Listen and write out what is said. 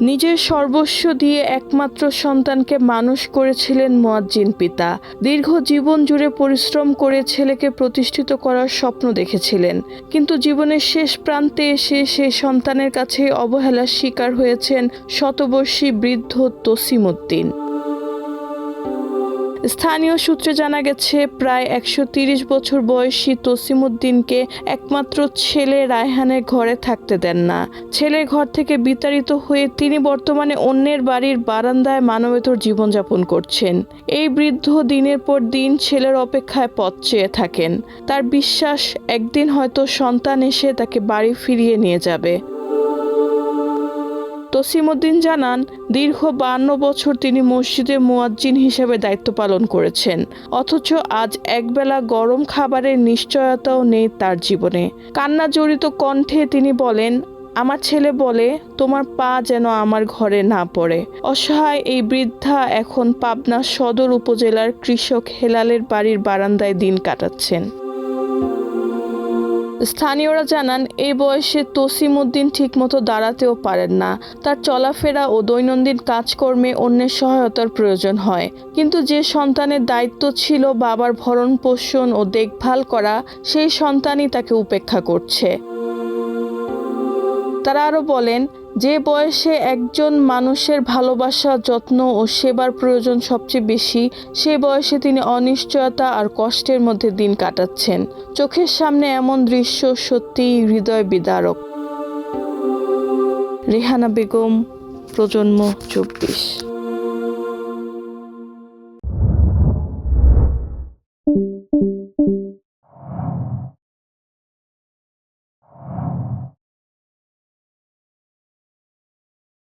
নিজের সর্বস্ব দিয়ে একমাত্র সন্তানকে মানুষ করেছিলেন মুয়াজ্জিন পিতা। দীর্ঘ জীবন জুড়ে পরিশ্রম করে ছেলেকে প্রতিষ্ঠিত করার স্বপ্ন দেখেছিলেন, কিন্তু জীবনের শেষ প্রান্তে এসে সেই সন্তানের কাছে অবহেলার শিকার হয়েছেন শতবর্ষী বৃদ্ধ তসিমউদ্দিন। স্থানীয় সূত্রে জানা গেছে, প্রায় 130 বছর বয়সী তসিমউদ্দিনকে একমাত্র ছেলে রায়হানের ঘরে থাকতে দেন না। ছেলের ঘর থেকে বিতাড়িত হয়ে তিনি বর্তমানে অন্যের বাড়ির বারান্দায় মানবেতর জীবনযাপন করছেন। এই বৃদ্ধ দিনের পর দিন ছেলের অপেক্ষায় পথ চেয়ে থাকেন। তার বিশ্বাস, একদিন হয়তো সন্তান এসে তাকে বাড়ি ফিরিয়ে নিয়ে যাবে। তসিমউদ্দিন জানান, দীর্ঘ 52 বছর তিনি মসজিদে মুয়াজ্জিন হিসেবে দায়িত্ব পালন করেছেন, অথচ আজ একবেলা গরম খাবারের নিশ্চয়তাও নেই তার জীবনে। কান্না জড়িত কণ্ঠে তিনি বলেন, আমার ছেলে বলে, তোমার পা যেন আমার ঘরে না পড়ে। অসহায় এই বৃদ্ধা এখন পাবনা সদর উপজেলার কৃষক হেলালের বাড়ির বারান্দায় দিন কাটাচ্ছেন। স্থানীয়রা জানান, এই বয়সে তসিমউদ্দিন ঠিকমতো দাঁড়াতেও পারেন না। তার চলাফেরা ও দৈনন্দিন কাজকর্মে অন্যের সহায়তার প্রয়োজন হয়। কিন্তু যে সন্তানের দায়িত্ব ছিল বাবার ভরণ পোষণ ও দেখভাল করা, সেই সন্তানই তাকে উপেক্ষা করছে। তারা আরও বলেন, যে বয়সে একজন মানুষের ভালোবাসা, যত্ন ও সেবার প্রয়োজন সবচেয়ে বেশি, সে বয়সে তিনি অনিশ্চয়তা আর কষ্টের মধ্যে দিন কাটাচ্ছেন। চোখের সামনে এমন দৃশ্য সত্যিই হৃদয় বিদারক। রেহানা বেগম, প্রজন্ম 24।